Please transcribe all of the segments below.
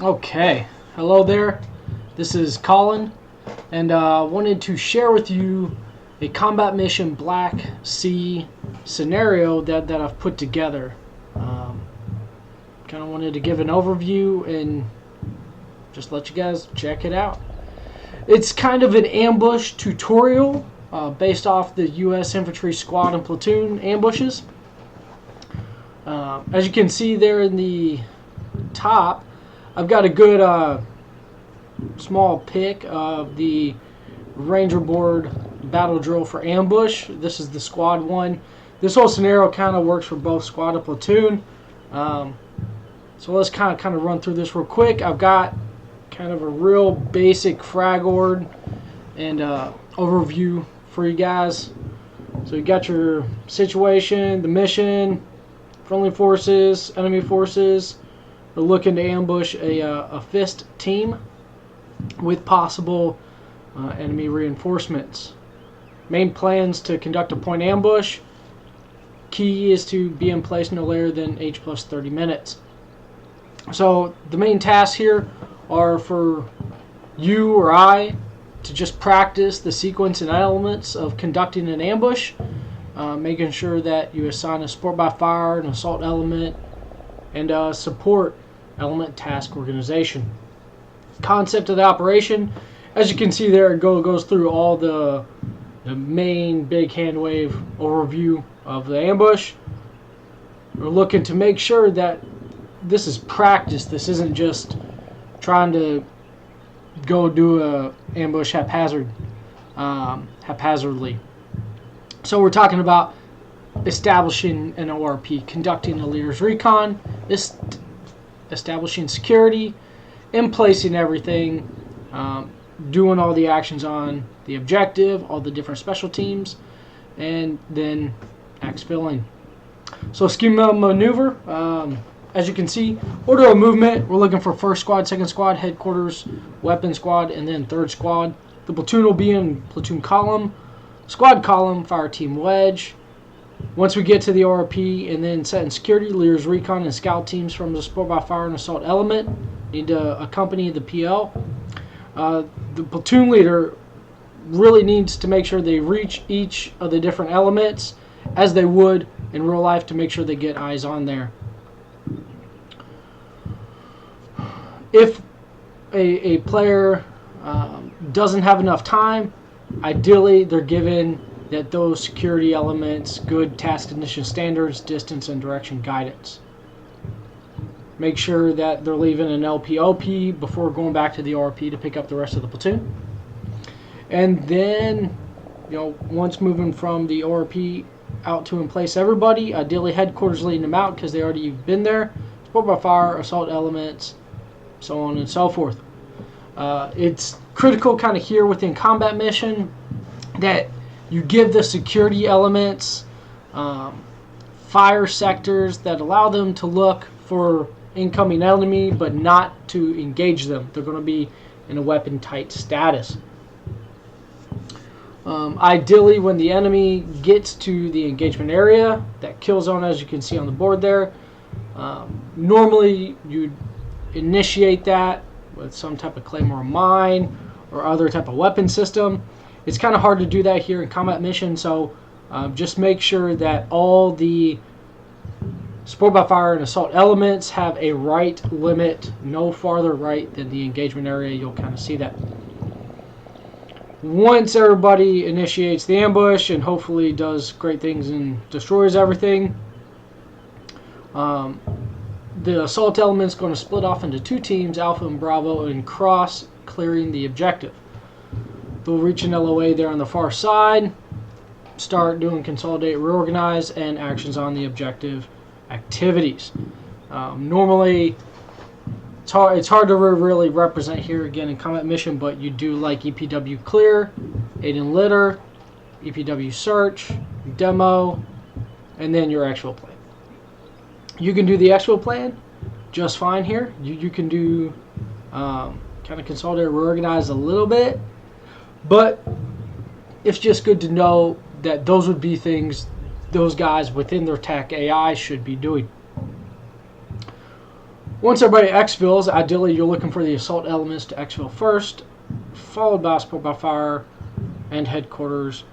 Okay, hello there. This is Colin, and I wanted to share with you a combat mission Black Sea scenario that I've put together. Kind of wanted to give an overview and just let you guys check it out. It's kind of an ambush tutorial based off the U.S. infantry squad and platoon ambushes. As you can see there in the top, I've got a good small pic of the Ranger Board battle drill for ambush. This is the squad one. This whole scenario kind of works for both squad and platoon. So let's kind of run through this real quick. I've got kind of a real basic frag org and overview for you guys. So you got your situation, the mission, friendly forces, enemy forces. We're looking to ambush a fist team with possible enemy reinforcements. Main plans to conduct a point ambush. Key is to be in place no later than H plus 30 minutes. So the main tasks here are for you or I to just practice the sequence and elements of conducting an ambush, making sure that you assign a support by fire, an assault element, and a support element task organization. Concept of the operation, as you can see there, it goes through all the main big hand wave overview of the ambush. We're looking to make sure that this is practice. This isn't just trying to go do a ambush haphazardly. So we're talking about establishing an ORP, conducting a leader's recon, establishing security, in placing everything, doing all the actions on the objective, all the different special teams, and then exfilling. So schema maneuver, as you can see, order of movement, we're looking for first squad, second squad, headquarters, weapon squad, and then third squad. The platoon will be in platoon column, squad column, fire team wedge. Once we get to the ORP and then set in security, leaders recon and scout teams from the support by fire and assault element need to accompany the PL. The platoon leader really needs to make sure they reach each of the different elements as they would in real life to make sure they get eyes on there. If a player doesn't have enough time, ideally they're given that those security elements, good task ignition standards, distance and direction guidance. Make sure that they're leaving an LPOP before going back to the ORP to pick up the rest of the platoon. And then, once moving from the ORP out to in place everybody, ideally headquarters leading them out because they already been there, support by fire, assault elements, so on and so forth. It's critical kind of here within combat mission that you give the security elements fire sectors that allow them to look for incoming enemy but not to engage them. They're going to be in a weapon tight status. Ideally, when the enemy gets to the engagement area, that kill zone as you can see on the board there, normally you'd initiate that with some type of claymore mine or other type of weapon system. It's kind of hard to do that here in combat mission, so just make sure that all the support by fire and assault elements have a right limit, no farther right than the engagement area. You'll kind of see that. Once everybody initiates the ambush and hopefully does great things and destroys everything, the assault element is going to split off into two teams, Alpha and Bravo, and cross, clearing the objective. They'll reach an LOA there on the far side, start doing consolidate, reorganize, and actions on the objective activities. Normally, it's hard to really represent here again in combat mission, but you do like EPW clear, aid and litter, EPW search, demo, and then your actual plan. You can do the actual plan just fine here. You can do kind of consolidate or reorganize a little bit, but it's just good to know that those would be things those guys within their tech AI should be doing. Once everybody exfils, ideally you're looking for the assault elements to exfil first, followed by support by fire and headquarters,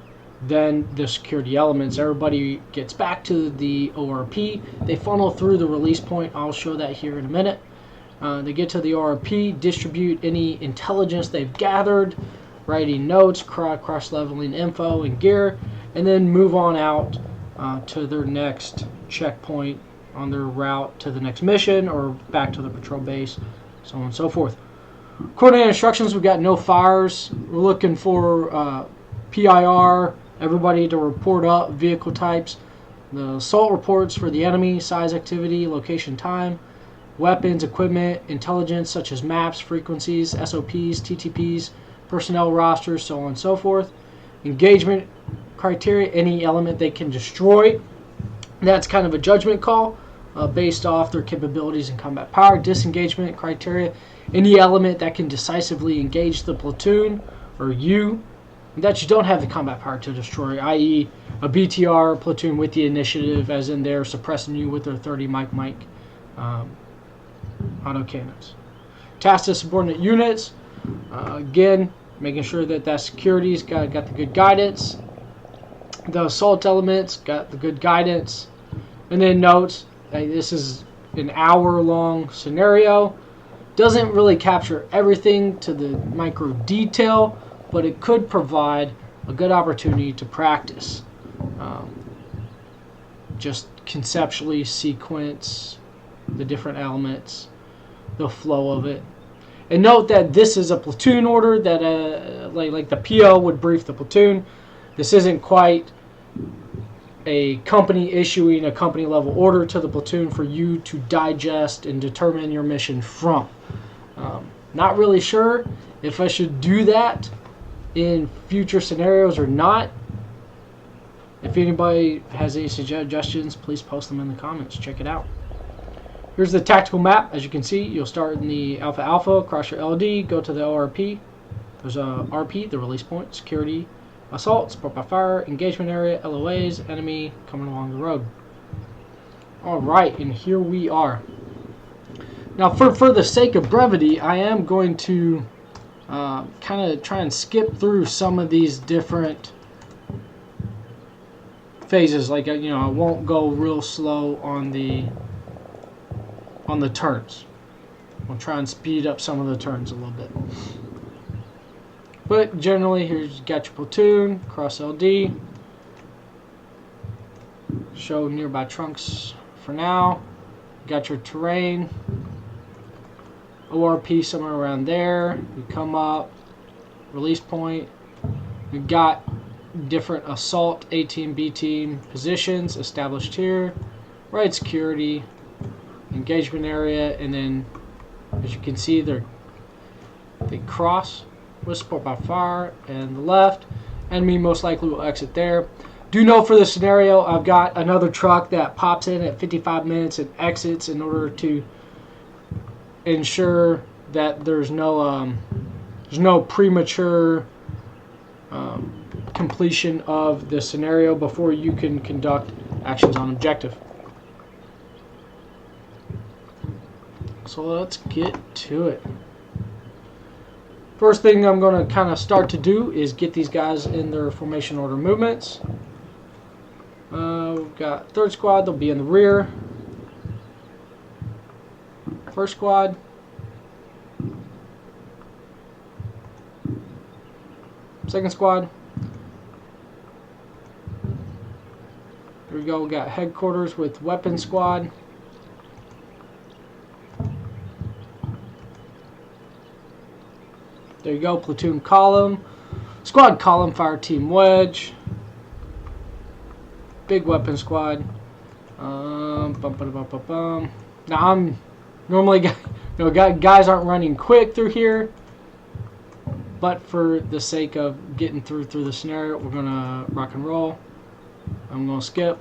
then the security elements. Everybody gets back to the ORP. They funnel through the release point. I'll show that here in a minute. They get to the ORP, distribute any intelligence they've gathered, writing notes, cross-leveling info and gear, and then move on out to their next checkpoint on their route to the next mission or back to the patrol base, so on and so forth. Coordinated instructions, we've got no fires. We're looking for PIR, everybody to report up, vehicle types, the assault reports for the enemy, size, activity, location, time, weapons, equipment, intelligence such as maps, frequencies, SOPs, TTPs, personnel rosters, so on and so forth. Engagement criteria, any element they can destroy. That's kind of a judgment call based off their capabilities and combat power. Disengagement criteria, any element that can decisively engage the platoon or you that you don't have the combat power to destroy, i.e. a BTR platoon with the initiative, as in they're suppressing you with their 30 mic autocannons. Task to subordinate units, again, making sure that that security's got the good guidance. The assault elements got the good guidance. And then notes, this is an hour-long scenario. Doesn't really capture everything to the micro detail, but it could provide a good opportunity to practice. Just conceptually sequence the different elements, the flow of it. And note that this is a platoon order that like the PO would brief the platoon. This isn't quite a company issuing a company level order to the platoon for you to digest and determine your mission from. Not really sure if I should do that in future scenarios or not. If anybody has any suggestions, please post them in the comments. Check it out. Here's the tactical map. As you can see, you'll start in the Alpha, cross your LD, go to the ORP. There's a RP, the release point, security, assault, support by fire, engagement area, LOAs, enemy coming along the road. Alright, and here we are. Now, for the sake of brevity, I am going to kind of try and skip through some of these different phases. Like, I won't go real slow on the turns. I'll try and speed up some of the turns a little bit. But generally, here's you got your platoon, cross LD, show nearby trunks for now. Got your terrain, ORP somewhere around there. You come up, release point. We've got different assault A team, B team positions established here. Right security, engagement area, and then as you can see, they cross with support by fire and the left. Enemy most likely will exit there. Do know for the scenario, I've got another truck that pops in at 55 minutes and exits in order to ensure that there's no premature completion of the scenario before you can conduct actions on objective. So let's get to it. First thing I'm going to kind of start to do is get these guys in their formation order movements. We've got third squad, they'll be in the rear. First squad. Second squad. There we go, we got headquarters with weapon squad. There you go, platoon column. Squad column, fire team wedge. Big weapon squad. Now I'm normally, guys aren't running quick through here, but for the sake of getting through the scenario, we're gonna rock and roll. I'm gonna skip.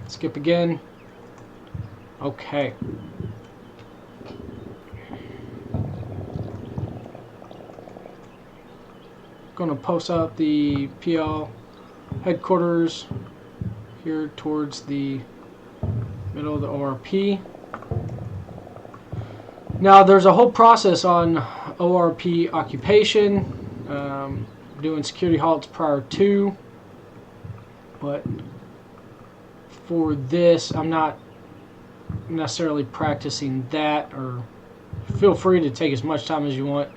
Skip again. Okay. Going to post up the PL headquarters here towards the middle of the ORP. Now there's a whole process on ORP occupation, doing security halts prior to, but for this I'm not necessarily practicing that, or feel free to take as much time as you want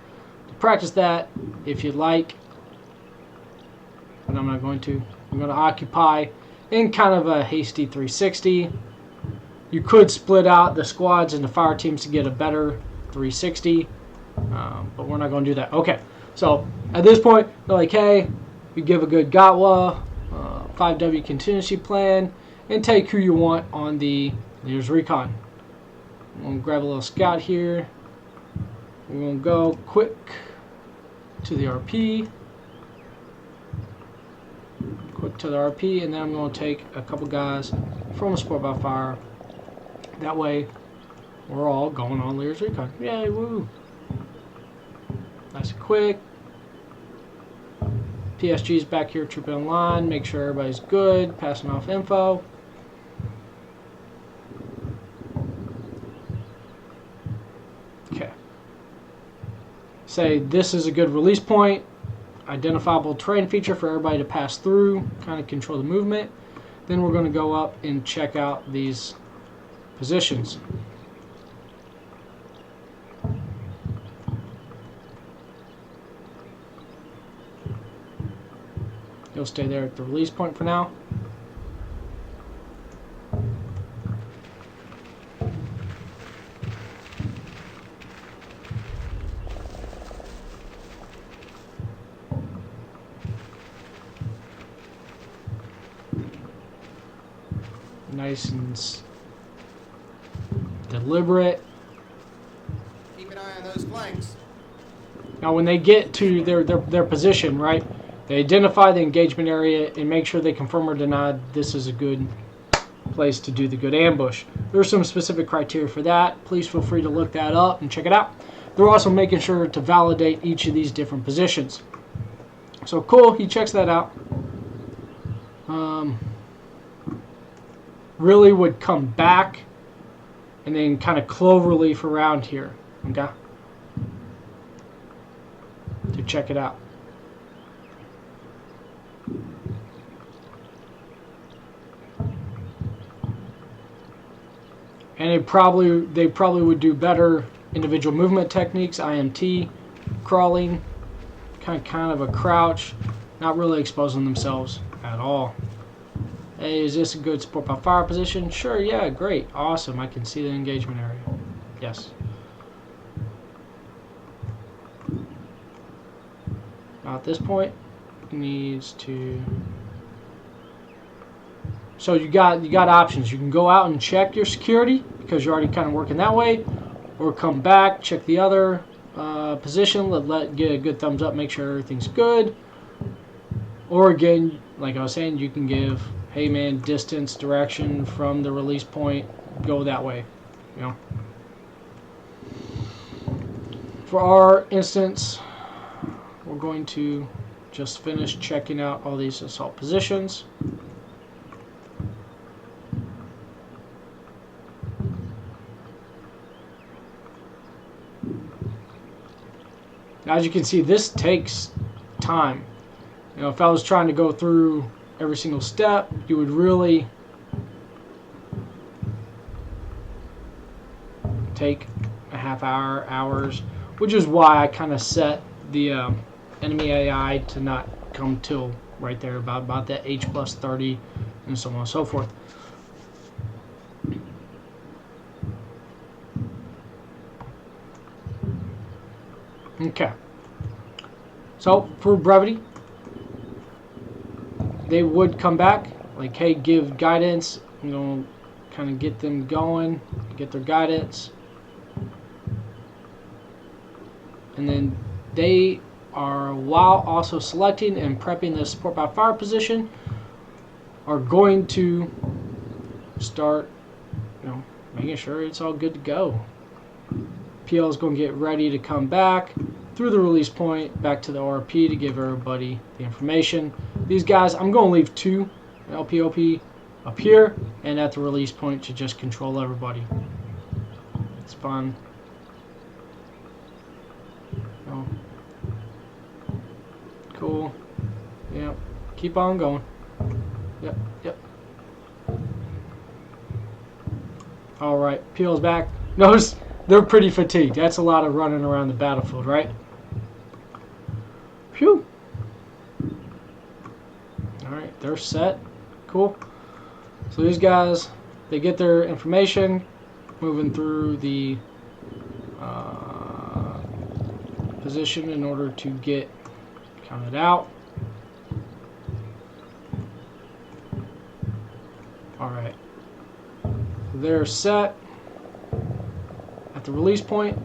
to practice that if you'd like, but I'm not going to. I'm going to occupy in kind of a hasty 360. You could split out the squads into fire teams to get a better 360, but we're not going to do that. Okay, so at this point, they're like, hey, you give a good GOTWA, 5W contingency plan, and take who you want on the Leaders Recon. I'm going to grab a little scout here. We're going to go quick to the RP. Quick to the RP, and then I'm going to take a couple guys from a Sport by Fire. That way, we're all going on Leaders Recon. Yay, woo! Nice and quick. PSG's back here trooping in line. Make sure everybody's good. Passing off info. Okay. Say this is a good release point. Identifiable terrain feature for everybody to pass through. Kind of control the movement. Then we're going to go up and check out these positions. You'll stay there at the release point for now. Nice and deliberate. Keep an eye on those flanks. Now when they get to their position, right, they identify the engagement area and make sure they confirm or deny this is a good place to do the good ambush. There's some specific criteria for that. Please feel free to look that up and check it out. They're also making sure to validate each of these different positions. So cool, he checks that out. Really would come back and then kind of cloverleaf around here, okay, to check it out. And they probably would do better individual movement techniques, IMT, crawling, kind of a crouch, not really exposing themselves at all. Hey, is this a good Sport by Fire position? Sure, yeah, great, awesome. I can see the engagement area. Yes. Now at this point, he needs to. So you got options. You can go out and check your security because you're already kind of working that way, or come back, check the other position, get a good thumbs up, make sure everything's good. Or again, like I was saying, you can give, hey man, distance, direction from the release point, go that way, you know. For our instance, we're going to just finish checking out all these assault positions. Now, as you can see, this takes time. You know, if I was trying to go through every single step, you would really take a half hour, hours, which is why I kind of set the enemy AI to not come till right there about that H+30 and so on and so forth. Okay. So for brevity, they would come back like, hey, give guidance, you know, kind of get them going, get their guidance, and then they are, while also selecting and prepping the Support by Fire position, are going to start, making sure it's all good to go. PL is going to get ready to come back through the release point back to the ORP to give everybody the information. These guys, I'm going to leave 2 LPOP up here and at the release point to just control everybody. It's fun. Oh. Cool. Yep. Keep on going. Yep. Yep. Alright. Peel's back. Notice they're pretty fatigued. That's a lot of running around the battlefield, right? Phew. Alright. They're set. Cool. So these guys, they get their information moving through the position in order to get counted out. Alright. They're set at the release point.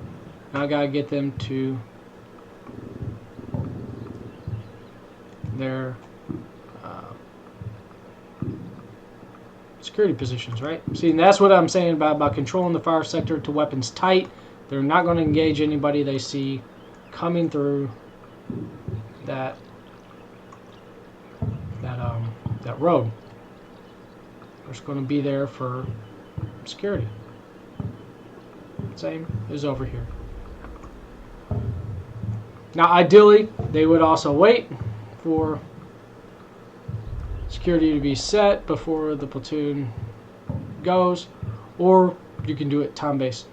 Now I gotta get them to their security positions, right? See, and that's what I'm saying about controlling the fire sector to weapons tight. They're not going to engage anybody they see coming through that road. They're just going to be there for security. Same is over here. Now, ideally, they would also wait for security to be set before the platoon goes, or you can do it time-based.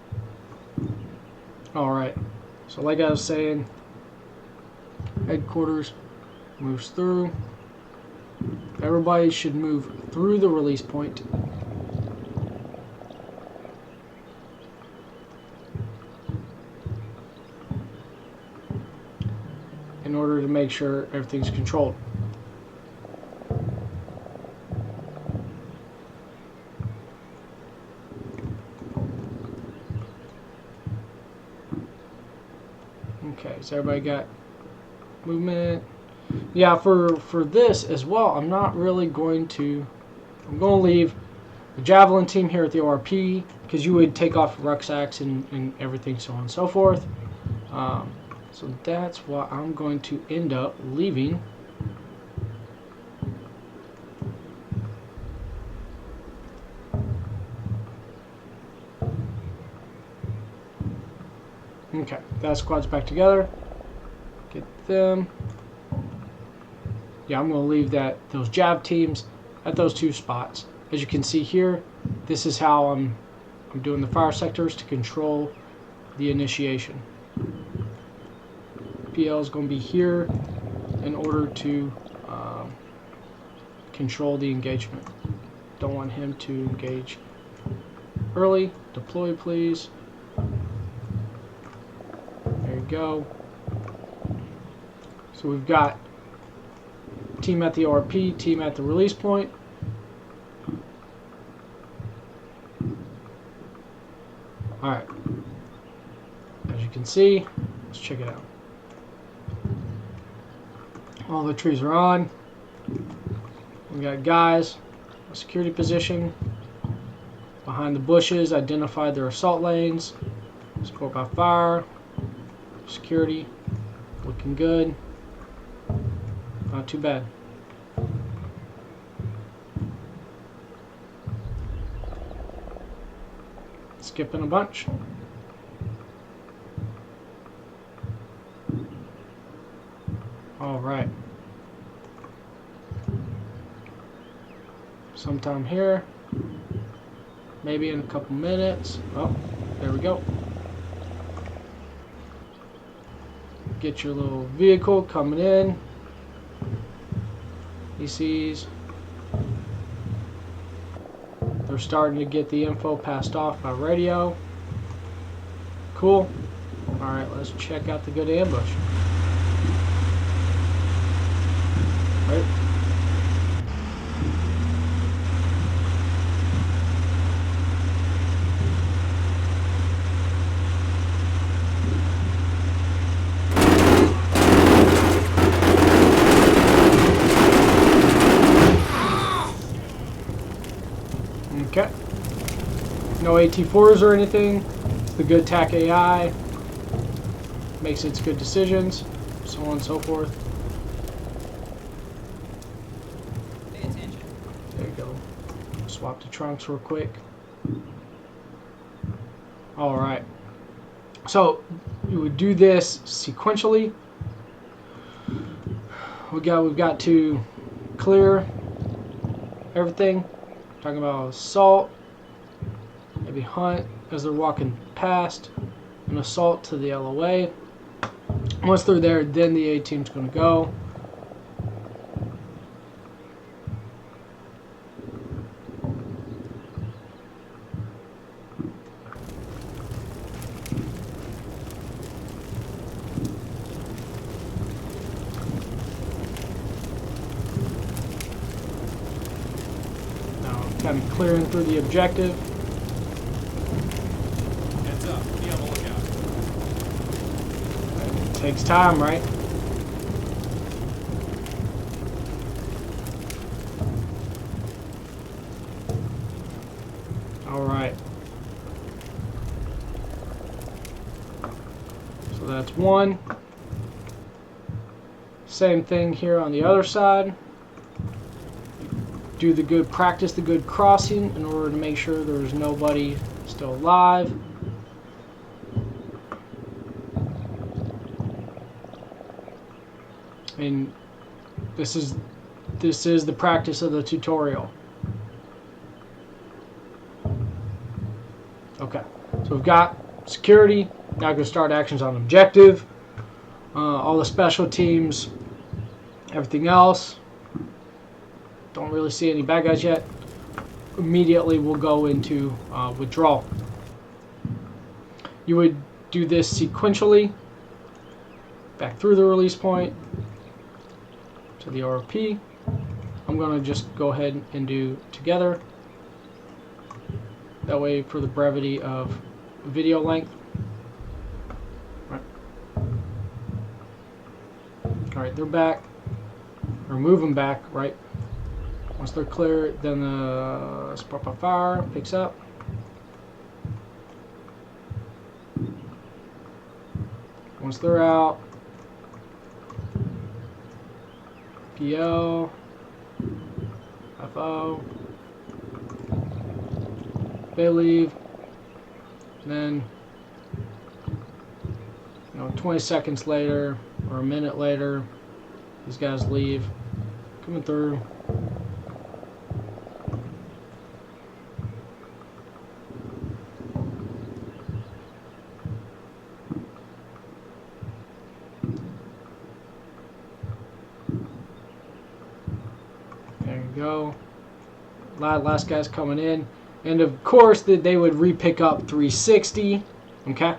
Alright, so like I was saying, headquarters moves through. Everybody should move through the release point. In order to make sure everything's controlled. Okay, so everybody got movement. Yeah, for this as well, I'm not really going to... I'm going to leave the Javelin team here at the ORP, because you would take off rucksacks and everything, so on and so forth. So that's what I'm going to end up leaving. Okay, that squad's back together. Get them. Yeah, I'm going to leave those Jav teams at those 2 spots. As you can see here, this is how I'm doing the fire sectors to control the initiation. PL is going to be here in order to control the engagement. Don't want him to engage early. Deploy, please. There you go. So we've got team at the ORP, team at the release point. Alright. As you can see, let's check it out. All the trees are on. We got guys, a security position. Behind the bushes, identified their assault lanes. Support by fire. Security, looking good. Not too bad. Skipping a bunch. All right. Sometime here, maybe in a couple minutes. Oh, there we go. Get your little vehicle coming in. He sees they're starting to get the info passed off by radio. Cool. Alright, let's check out the good ambush. Right. Okay. No AT4s or anything. It's the good TAC AI. Makes its good decisions, so on and so forth. Pay attention. There you go. Swap the trunks real quick. All right. So you would do this sequentially. We've got to clear everything. Talking about assault, maybe hunt as they're walking past, and assault to the LOA. Once they're there, then the A team's going to go. Now, kind of clearing through the objective. Heads up. Be on the lookout. It takes time, right? All right. So that's one. Same thing here on the other side. Do the good, practice the good crossing in order to make sure there's nobody still alive. And this is the practice of the tutorial. Okay, so we've got security. Now we're going to start actions on objective. All the special teams, everything else. Don't really see any bad guys yet. Immediately we'll go into withdrawal. You would do this sequentially. Back through the release point to the RP. I'm going to just go ahead and do together. That way for the brevity of video length. Alright, they're back. Or move them back, right? Once they're clear, then the spark by fire picks up. Once they're out, PO, FO, they leave, then 20 seconds later or a minute later, these guys leave, coming through. There you go. Last guy's coming in. And of course, they would re-pick up 360. Okay.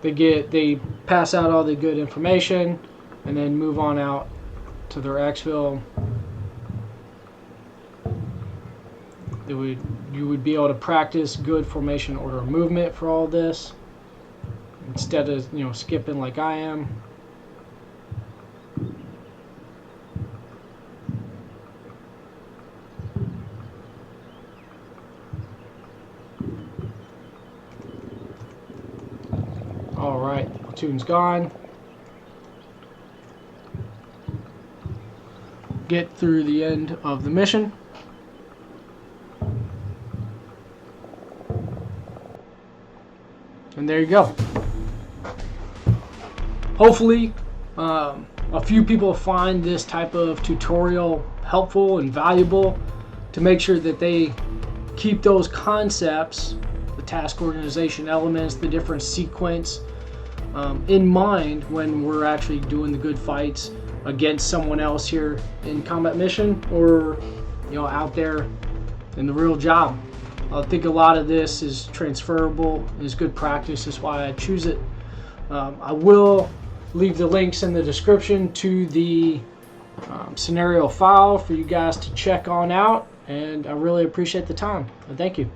They pass out all the good information and then move on out to their exfil. You would be able to practice good formation order of movement for all this instead of skipping like I am. Alright, platoon's gone. Get through the end of the mission. And there you go. Hopefully, a few people find this type of tutorial helpful and valuable to make sure that they keep those concepts, the task organization elements, the different sequence in mind when we're actually doing the good fights against someone else here in combat mission or out there in the real job. I think a lot of this is transferable, is good practice. That's why I choose it. I will leave the links in the description to the scenario file for you guys to check on out, and I really appreciate the time. And thank you.